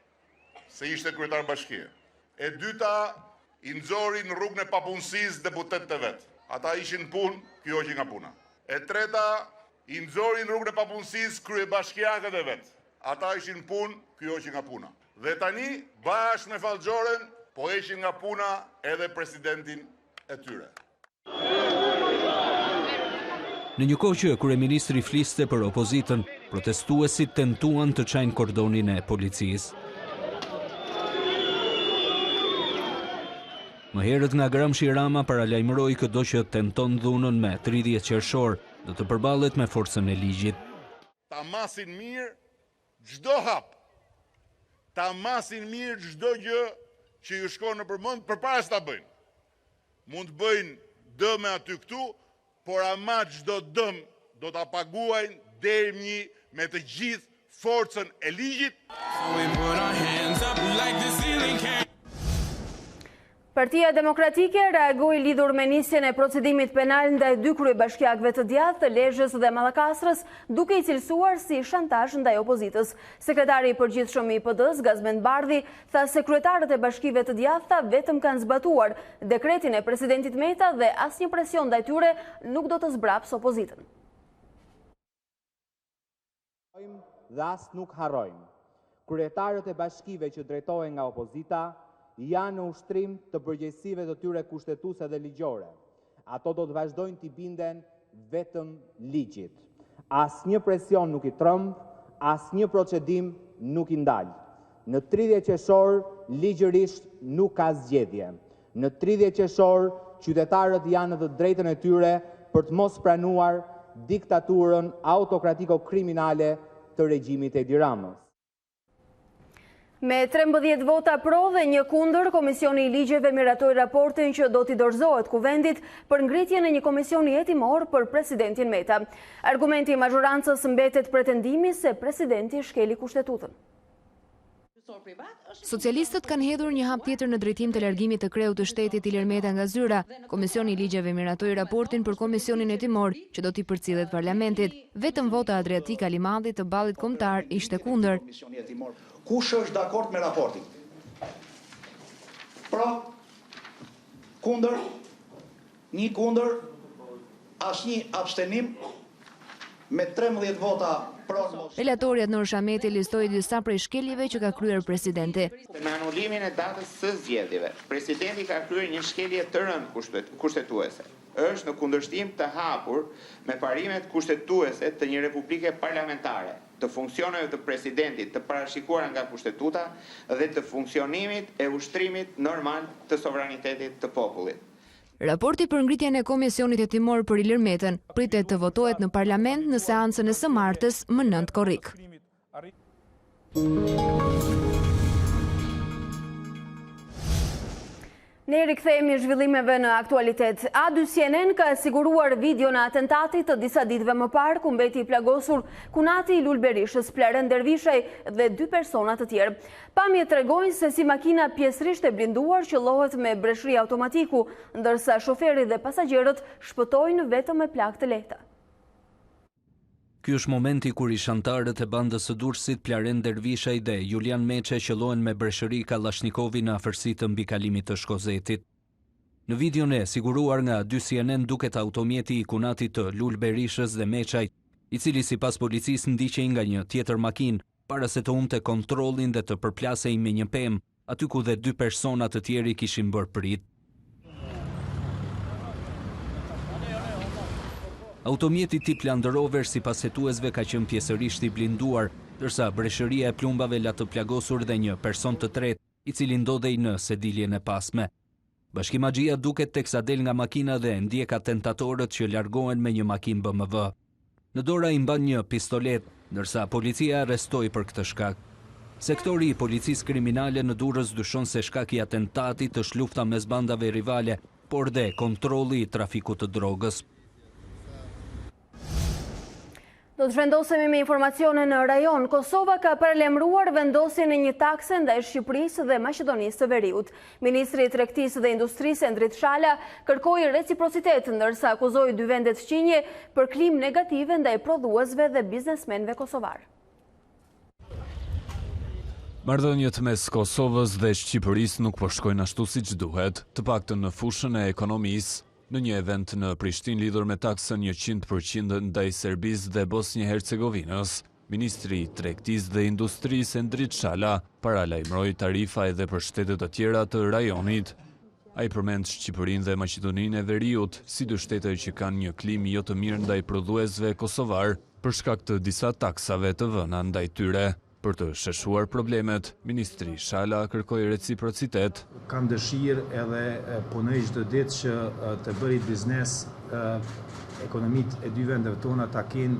se ishte kryetar bashkie. E dyta i nxori në rrugën e papunësisë deputetët e vet. Ata ishin punë, kjo është nga puna. E treta, i nxori në rrugën e papunësisë kryebashkiakët e vet. Ata ishin punë, kjo është nga puna. Dhe tani, bashkë me Fallxhoren, po ishin nga puna edhe presidentin e tyre. Në një kohë që kryeministri fliste për opozitën, protestuesit tentuan të çajnë kordonin e policisë. Më herët nga Gramshi, Rama paralajmëroi çdo që tenton dhunën me 30 qershor, do të përballet me forcën e ligjit. Ta masin mirë çdo hap. Ta masin mirë çdo gjë që ju shkon në përmend përpara se ta bëjnë. Mund të bëjnë dëm aty këtu, por ama çdo dëm do ta paguajnë deri me të gjithë forcën e ligjit. Partia Demokratike reagoi lidhur me nisjen e procedimit penal ndaj dy kryebashkiakëve të djathtë të Lezhës dhe Mallakastrës, duke i cilësuar si shantazh ndaj opozitës. Sekretari i përgjithshëm i PD-s, Gazmend Bardhi, tha se kryetarët e bashkive të djathta vetëm kanë zbatuar dekretin e presidentit Meta dhe asnjë presion ndaj tyre nuk do të zbraps opozitën. Dhe as nuk harrojmë. Kryetarët e bashkive që drejtohen nga opozita janë në ushtrim të përgjegjësive të tyre kushtetuese dhe ligjore. Ato do të vazhdojnë t'i binden vetëm ligjit. Asnjë presion nuk i trëmb, asnjë procedim nuk i ndal. Në 30 qershor ligjërisht nuk ka zgjedhje. Në 30 qershor qytetarët janë në të drejtën e tyre për të mos pranuar diktaturën autokratiko-kriminale të regjimit e Edi Ramës. Me 13 vota pro dhe 1 kundër, Komisioni i Ligjeve miratoi raportin që do t'i dorëzohet Kuvendit për ngritjen e një komisioni hetimor për presidentin Meta. Argumenti i mazhorancës mbetet pretendimi se presidenti shkeli kushtetutën. Socialistët kanë hedhur një hap tjetër në drejtim të largimit të kreut të shtetit Ilir Meta nga zyra. Komisioni i Ligjeve miratoi raportin për komisionin hetimor që do t'i përcjellet parlamentit. Vetëm vota Adriatik Alimadhi të ballit kombëtar ishte kundër. Kush është dakord me raportin? Pro, kundër, një kundër, asnjë abstenim, me 13 vota pro. Relatori Adnor Shameti listoi disa prej shkeljeve që ka kryer presidenti. Në anullimin e datës së zgjedhjeve, presidenti ka kryer një shkelje të rëndë kushtetuese. Është në kundërshtim të hapur me parimet kushtetuese të një republike parlamentare, të funksioneve të presidentit të parashikuara nga kushtetuta dhe të funksionimit e ushtrimit normal të sovranitetit të popullit. Raporti për ngritjen e komisionit hetimor për Ilir Metën pritet të votohet në parlament në seancën e së martës më 9 korrik. Ne rikthehemi zhvillimeve në aktualitet. A2CNN ka siguruar video në atentatit të disa ditëve më parë ku mbeti i plagosur kunati i Lul Berishës, Plaren Dervishaj dhe 2 persona të tjerë. Pamjet tregojnë se si makina pjesërisht e blinduar qellohet me breshri automatiku, ndërsa shoferi dhe pasagerët shpëtojnë vetëm me plagë të lehta. Ky është momenti kur ishantarët e bandës së Durrësit Plaren Dervishaj dhe Julian Meçe qellohen me breshëri Kallashnikovi në afërsi të mbikalimit të Shkozetit. Në videon e siguruar nga 2CNN duket automjeti i kunatit të Lul Berishës dhe Meçajt, i cili sipas policisë ndiqej nga një tjetër makinë para se të humte kontrollin dhe të përplasej me një pemë, aty ku dhe 2 persona të tjerë kishin bërë prit. Automjeti tip Land Rover sipas hetuesve ka qenë pjesërisht i blinduar, ndërsa breshëria e plumbave la të plagosur dhe një person të tretë, i cili ndodhej në sediljen e pasme. Bashkimagjia duket teksa del nga makina dhe ndjek atentatorët që largohen me një makinë BMW. Në dora i mban një pistolet, ndërsa policia arrestoi për këtë shkak. Sektori i policisë kriminale në Durrës dyshon se shkaki i atentatit është lufta mes bandave rivale, por dhe kontrolli i trafikut të drogës. Do të zhvendosemi me informacione në rajon. Kosova ka paralajmëruar vendosjen e një takse ndaj Shqipërisë dhe Maqedonisë së Veriut. Ministri i Tregtisë dhe Industrisë Endrit Shala kërkoi reciprocitet, ndërsa akuzoi 2 vendet fqinje për klimë negative ndaj prodhuesve dhe biznesmenëve kosovar. Marrëdhëniet mes Kosovës dhe Shqipërisë nuk po shkojnë ashtu siç duhet, të paktën në fushën e ekonomisë. Në një event në Prishtinë lidhur me taksën 100% ndaj Serbisë dhe Bosnjë-Hercegovinës, Ministri i Tregtisë dhe Industrisë Endrit Shala paralajmëroi tarifa edhe për shtetet të tjera të rajonit. Ai përmend Shqipërinë dhe Maqedoninë e Veriut si 2 shtete që kanë një klimë jo të mirë ndaj prodhuesve kosovar për shkak të disa taksave të vëna ndaj tyre. Për të sheshuar problemet, Ministri Shala kërkoi reciprocitet. Kam dëshirë edhe punoj çdo ditë që të bëri biznes ekonomitë e 2 vendeve tona ta kenë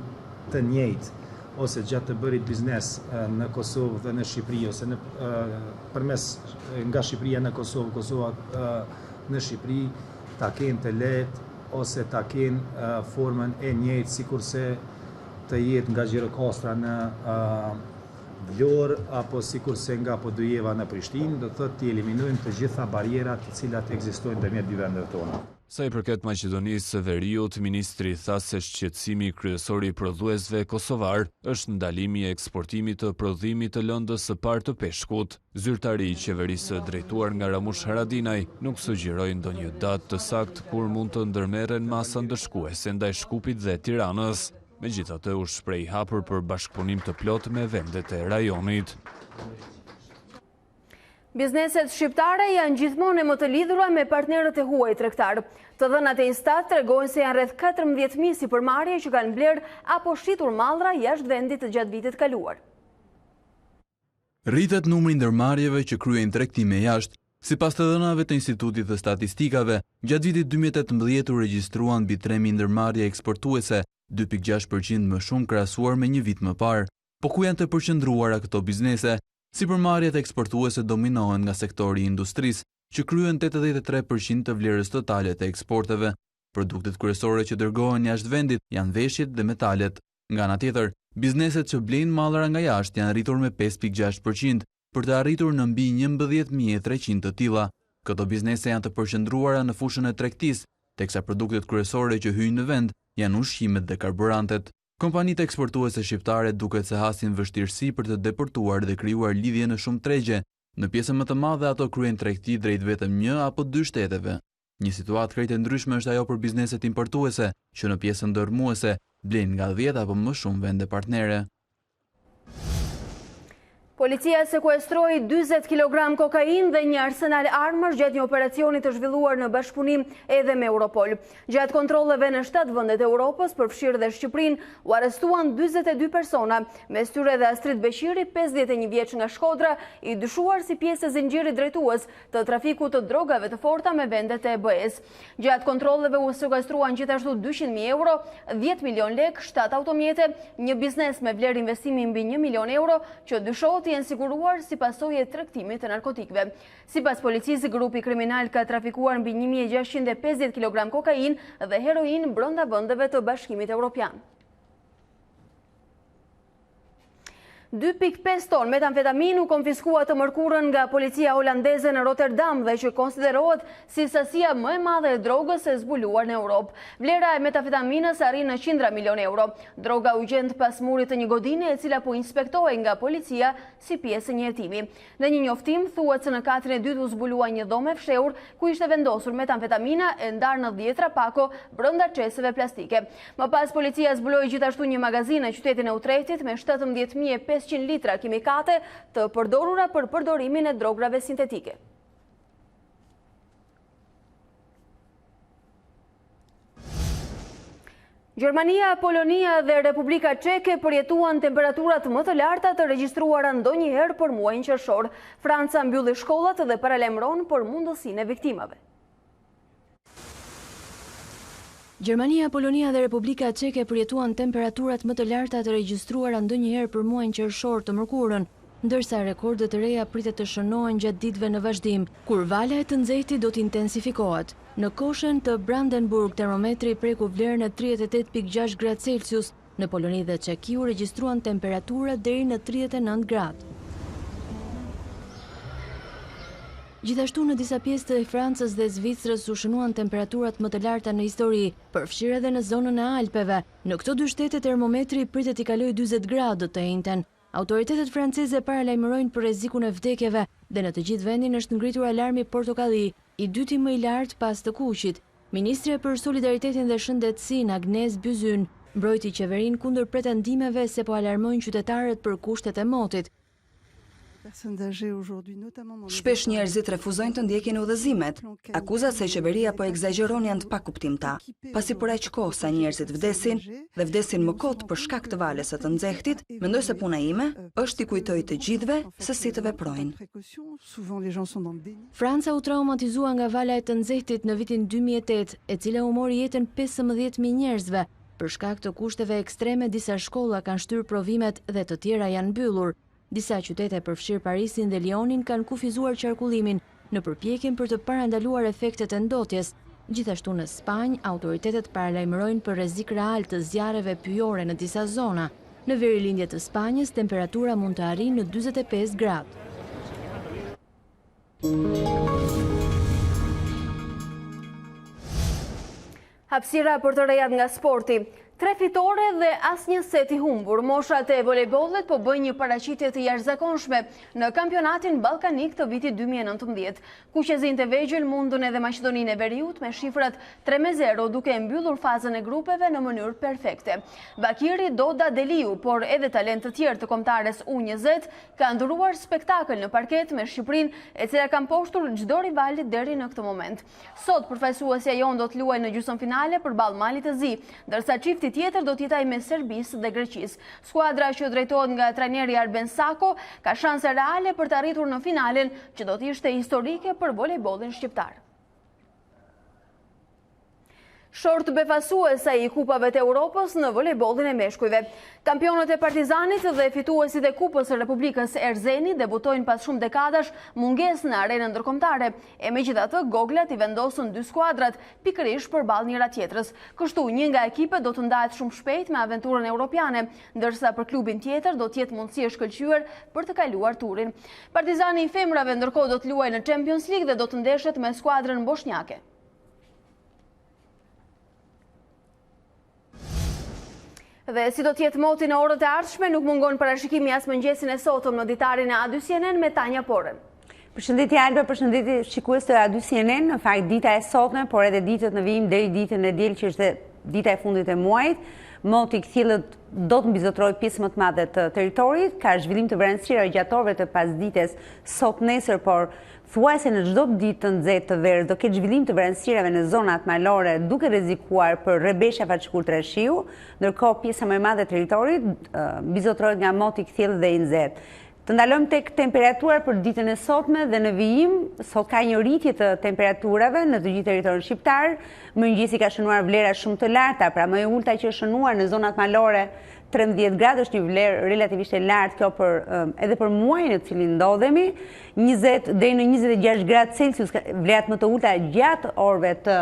të njëjtë, ose gjatë të bërit biznes në Kosovë dhe në Shqipëri, ose përmes nga Shqipëria në Kosovë, Kosova në Shqipëri, ta kenë të lehtë ose ta kenë formën e njëjtë, sikurse të jetë nga Gjirokastra në Vlorë apo sikurse nga Podujeva në Prishtinë, do thotë të eliminojmë të gjitha barierat të cilat ekzistojnë ndërmjet 2 vendeve tona. Sa i përket Maqedonisë së Veriut, ministri tha se shqetësimi kryesor i prodhuesve kosovar është ndalimi i eksportimit të prodhimit të lëndës së parë të peshkut. Zyrtari i qeverisë drejtuar nga Ramush Haradinaj nuk sugjeroi ndonjë datë të saktë kur mund të ndërmerren masa ndëshkuese ndaj Shkupit dhe Tiranës. Megjithatë u shpreh hapur për bashkëpunim të plotë me vendet e rajonit. Bizneset shqiptare janë gjithmonë më të lidhura me partnerët e huaj tregtar. Të dhënat e Instat tregojnë se janë rreth 14.000 sipërmarrje që kanë blerë apo shqitur mallra jashtë vendit gjatë vitit kaluar. Rritet numri ndërmarrjeve që kryejnë tregtim me jashtë. Sipas të dhënave të Institutit të Statistikave, gjatë vitit 2018 u regjistruan mbi 3.000 ndërmarrje eksportuese, 2.6% më shumë krahasuar me një vit më parë. Po ku janë të përqendruara këto biznese? Sipërmarrjet eksportuese dominohen nga sektori i industrisë, që kryen 83% të vlerës totale të eksporteve. Produktet kryesore që dërgohen jashtë vendit janë veshjet dhe metalet. Nga ana tjetër, bizneset që blejnë mallra nga jashtë janë rritur me 5.6% për të arritur në mbi 11.300 të tilla. Këto biznese janë të përqendruara në fushën e tregtisë, teksa produktet kryesore që hyjnë në vend janë ushqimet dhe karburantet. Kompanitë eksportuese shqiptare duket se hasin vështirësi për të deportuar dhe krijuar lidhje në shumë tregje. Në pjesën më të madhe ato kryejnë tregti drejt vetëm 1 apo 2 shteteve. Një situatë krejt e ndryshme është ajo për bizneset importuese, që në pjesën ndërmuese blejnë nga 10 apo më shumë vende partnere. Policia sekuestroi 40 kg kokain dhe një arsenal armësh gjatë një operacioni të zhvilluar në bashkëpunim edhe me Europol. Gjatë kontrolleve në 7 vendet e Europës, përfshirë dhe Shqipërinë, u arrestuan 42 persona, mes tyre dhe Astrid Beqiri, 51 vjeç nga Shkodra, i dyshuar si pjesë e zinxhirit drejtues të trafikut të drogave të forta me vendet e BE-s. Gjatë kontrolleve u sekuestruan gjithashtu 200.000 euro, 10 milion lek, 7 automjete, një biznes me vlerë investimi mbi 1 milion euro, që dyshohet transporti janë siguruar si pasojë e tregtimit të narkotikëve. Sipas policisë, grupi kriminal ka trafikuar mbi 1650 kg kokainë dhe heroinë brenda vendeve të Bashkimit Evropian. 2.5 ton metamfetamin u konfiskua të mërkurën nga policia holandeze në Rotterdam dhe që konsiderohet si sasia më e madhe e drogës e zbuluar në Europë. Vlera e metamfetaminës arrin në 100 milion euro. Droga u gjend pas murit të një godine e cila po inspektohej nga policia si pjesë e një hetimi. Në një njoftim thuhet se në katrin e dytë u zbulua një dhomë e fshehur ku ishte vendosur metamfetamina e ndarë në 10 pako brenda çeseve plastike. Më pas policia zbuloi gjithashtu një magazinë në qytetin e Utrechtit me 17.500 litra kimikate të përdorura për përdorimin e drograve sintetike. Gjermania, Polonia dhe Republika Çeke përjetuan temperaturat më të larta të regjistruara ndonjëherë për muajin qershor. Franca mbylli shkollat dhe paralajmëron për mundësinë e viktimave. Gjermania, Polonia dhe Republika Çeke përjetuan temperaturat më të larta të regjistruara ndonjëherë për muajin qershor të mërkurën, ndërsa rekordet e reja pritet të shënohen gjatë ditëve në vazhdim, kur vala e të nxehtit do të intensifikohet. Në Koshen të Brandenburg, termometri preku vlerën e 38.6 gradë Celsius, në Poloni dhe Çeki u regjistruan temperatura deri në 39 gradë. Gjithashtu në disa pjesë të Francës dhe Zvicrës u shënuan temperaturat më të larta në histori, përfshirë edhe në zonën e Alpeve. Në këto dy shtete termometri pritet i kalojë 40 gradë të njëjtën. Autoritetet franceze paralajmërojnë për rrezikun e vdekjeve dhe në të gjithë vendin është ngritur alarmi portokalli, i dyti më i lartë pas të kuqit. Ministre për Solidaritetin dhe Shëndetësinë Agnes Buzyn mbrojti qeverinë kundër pretendimeve se po alarmojnë qytetarët për kushtet e motit. Shpesh njerëzit refuzojnë të ndjekin udhëzimet. Akuzat se qeveria po egzageron janë të pakuptimta. Pasi për aq kohë sa njerëzit vdesin dhe vdesin më kot për shkak të valës së të nxehtit, mendoj se puna ime është i kujtoj të gjithëve se si të veprojnë. Franca u traumatizua nga vala e të nxehtit në vitin 2008, e cila u mori jetën 15.000 njerëzve. Për shkak të kushteve ekstreme, disa shkolla kanë shtyr provimet dhe të tjera janë mbyllur. Disa qytete përfshirë Parisin dhe Lyonin kanë kufizuar qarkullimin në përpjekjen për të parandaluar efektet e ndotjes. Gjithashtu në Spanjë, autoritetet paralajmërojnë për rrezik real të zjarreve pyjore në disa zona. Në verilindje të Spanjës, temperatura mund të arrijë në 45 gradë. Hapësira për të rejat nga sporti. 3 fitore dhe asnjë set i humbur. Moshat e volejbollit po bëjnë një paraqitje të jashtëzakonshme në kampionatin ballkanik të vitit 2019. Kuqezin të vegjël mundën edhe Maqedoninë e Veriut me shifrat 3-0 duke mbyllur fazën e grupeve në mënyrë perfekte. Bakiri, Doda, Deliu, por edhe talent të tjerë të kombëtares U20 kanë dhuruar spektakël në parket me Shqipërinë, e cila ka mposhtur çdo rival deri në këtë moment. Sot përfaqësuesja jon do të luajë në gjysmëfinale përballë Malit të Zi, ndërsa çifti tjetër do t'jetaj me Serbisë dhe Greqisë. Skuadra që drejtohet nga trajneri Arben Sako ka shanse reale për të arritur në finalen që do t'ishte historike për volejbollin shqiptar. Short befasuese i kupave të Europës në volejbollin e meshkujve. Kampionët e Partizanit dhe fituesit e Kupës së Republikës Erzeni debutojnë pas shumë dekadash mungesë në arenën ndërkombëtare, e megjithatë goglat i vendosën 2 skuadrat pikërisht përballë njëra tjetrës. Kështu një nga ekipet do të ndahet shumë shpejt me aventurën europiane, ndërsa për klubin tjetër do të jetë mundësi e shkëlqyer për të kaluar turin. Partizani i femrave ndërkohë do të luajë në Champions League dhe do të ndeshet me skuadrën bosnjake. Dhe si do t'jetë moti në orët e ardhshme, nuk mungon parashikimi as mëngjesin e sotëm në ditarin e A2 CNN me Tanja Porën. Përshëndetje Alba, përshëndetje shikues të A2 CNN, në fakt dita e sotme, por edhe ditët në vijim deri ditën e diel që është dita e fundit e muajit. Moti kthjellët do të mbizotrojë pjesë më të madhe të territorit, ka zhvillim të vranësira gjatorëve të pasdites sot nesër, por thuajse në çdo ditë të nxehtë të verës do ketë zhvillim të vranësirave në zonat malore, duke rrezikuar për rrebesha faqekurtra shiu, ndërkohë pjesa më e madhe e territorit mbizotrohet nga moti kthjellët dhe i nxehtë. Të ndalojmë tek temperaturat për ditën e sotme dhe në vijim, sot ka një rritje të temperaturave në të gjithë territorin shqiptar. Mëngjesi ka shënuar vlera shumë të larta, pra më e ulta që është shënuar në zonat malore 13 gradë është një vlerë relativisht e lartë kjo edhe për muajin në të cilin ndodhemi. 20 deri në 26 gradë Celsius vlerat më të ulta gjatë orëve të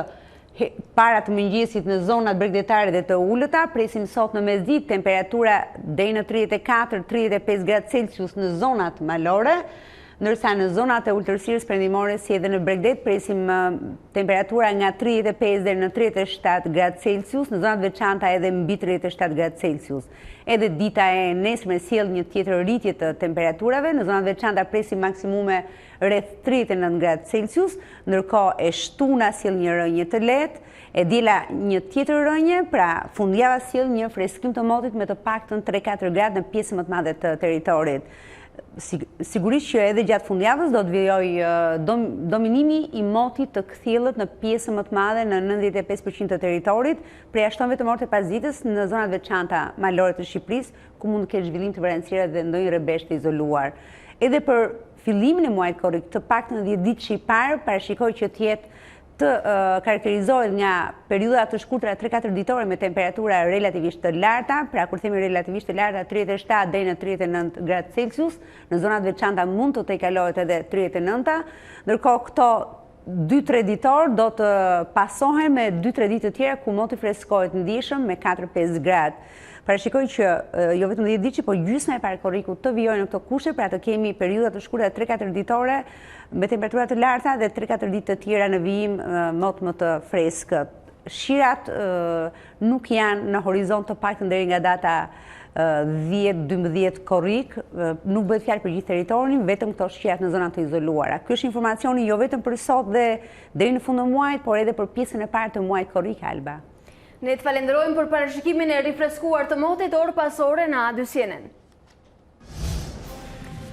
para të mëngjesit në zonat bregdetare dhe të ulëta. Presim sot në mesditë temperatura deri në 34-35 gradë Celsius në zonat malore, ndërsa në zonat e ultërsirës perëndimore si edhe në Bregdet presim temperatura nga 35 deri në 37 gradë Celsius, në zonat veçanta edhe mbi 37 gradë Celsius. Edhe dita e nesërme sjell një tjetër rritje të temperaturave, në zonat veçanta presim maksimume rreth 39 gradë Celsius, ndërkohë e shtuna sjell një rënje të lehtë, e diela një tjetër rënje, pra fundjava sjell një freskim të motit me të paktën 3-4 gradë në pjesën më të madhe të territorit. Sigurisht që edhe gjatë fundjavës do të vijojë dominimi i motit të kthjellët në pjesën më të madhe në 95% të territorit, përjashton vetëm orët e pasdites në zonat veçanta malore të Shqipërisë, ku mund të ketë zhvillim të vranësira dhe ndonjë rrëbesh të izoluar. Edhe për fillimin e muajit korrik, të paktën 10 ditë i parë, parashikoj që të jetë të karakterizohet nga periudha të shkurtra 3-4 ditore me temperatura relativisht të larta, pra kur themi relativisht të larta 37 deri në 39 gradë Celsius, në zonat veçanta mund të tejkalohet edhe 39, ndërkohë këto 2-3 ditor do të pasohen me 2-3 ditë të tjera ku moti freskohet ndjeshëm me 4-5 gradë. Parashikoj që jo vetëm 10 ditë, po gjysma e parë korrikut të vijojë në këto kushte, pra të kemi periudha të shkurtra 3-4 ditore me temperatura të larta dhe 3-4 ditë të tjera në vijim mot më të freskët. Shirat nuk janë në horizont të paktën deri nga data 10-12 korrik, nuk bëhet fjalë për gjithë territorin, vetëm këto shirat në zonat të izoluara. Ky është informacioni jo vetëm për sot dhe deri në fund të muajit, por edhe për pjesën e parë të muajit korrik, Alba. Ne të falenderojmë për parashikimin e rifreskuar të motit orë pas ore në A2-sjenin.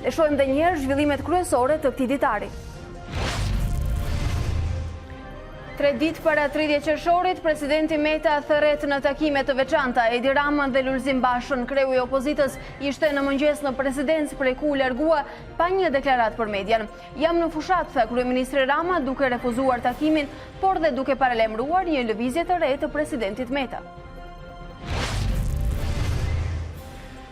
Le shohim dhe njerë zhvillimet kryesore të këtij ditari. 3 ditë para 30 qershorit, presidenti Meta thërret në takime të veçanta. Edi Rama dhe Lulzim Bashën, kreu i opozitës, ishte në mëngjes në presidencë prej ku largua pa një deklarat për median. Jam në fushat, tha kryeministri Rama, duke refuzuar takimin, por dhe duke paralemruar një lëvizje të re të presidentit Meta.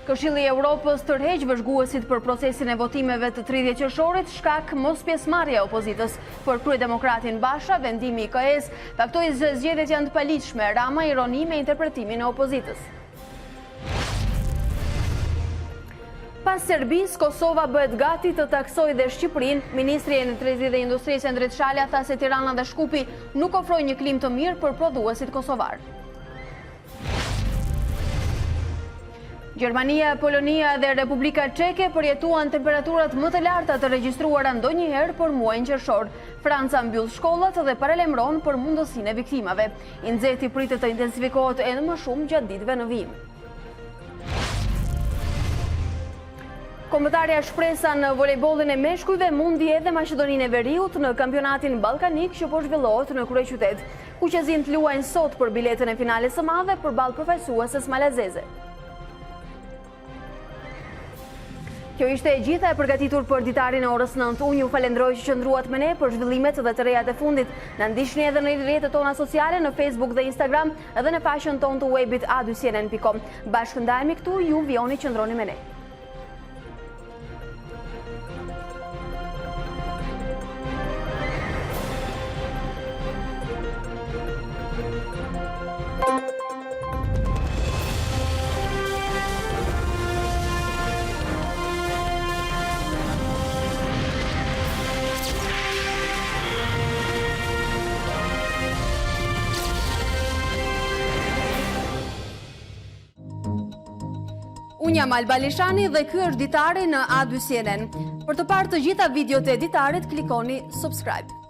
Këshilli i Evropës tërheq vëzhguesit për procesin e votimeve të 30 qershorit, shkak mos pjesëmarrja e opozitës. Për kryedemokratin Basha, vendimi i KS, faktoi se zgjedhjet janë të paligjshme. Rama ironi me interpretimin e opozitës. Pas Serbisë, Kosova bëhet gati të taksojë dhe Shqipërinë. Ministri i Energjetikës dhe Industrisë Endrit Shala tha se Tirana dhe Shkupi nuk ofrojnë një klim të mirë për prodhuesit kosovar. Gjermania, Polonia dhe Republika Çeke përjetuan temperaturat më të larta të regjistruara ndonjëherë për muajin qershor. Franca mbyll shkollat dhe paralemron për mundësinë e viktimave. I nxehti pritet të intensifikohet edhe më shumë gjatë ditëve në vijim. Kombëtarja shpresa në volejbollin e meshkujve mundi edhe Maqedoninë e Veriut në kampionatin ballkanik që po zhvillohet në kryeqytet. Kuqezin luajnë sot për biletën e finales së madhe përballë përfaqësueses malazeze. Kjo ishte e gjitha e përgatitur për ditarin e orës 9. Unë ju falenderoj që qëndruat me ne për zhvillimet dhe të rejat e fundit. Na ndiqni edhe në rrjetet tona sociale, në Facebook dhe Instagram, edhe në faqen tonë të webit a2cnn.com. Bashkë ndajemi këtu, ju vjoni qëndroni me ne. Unë jam Alba Lishani dhe ky është Ditari në A2CNN. Për të parë të gjitha videot e Ditarit, klikoni subscribe.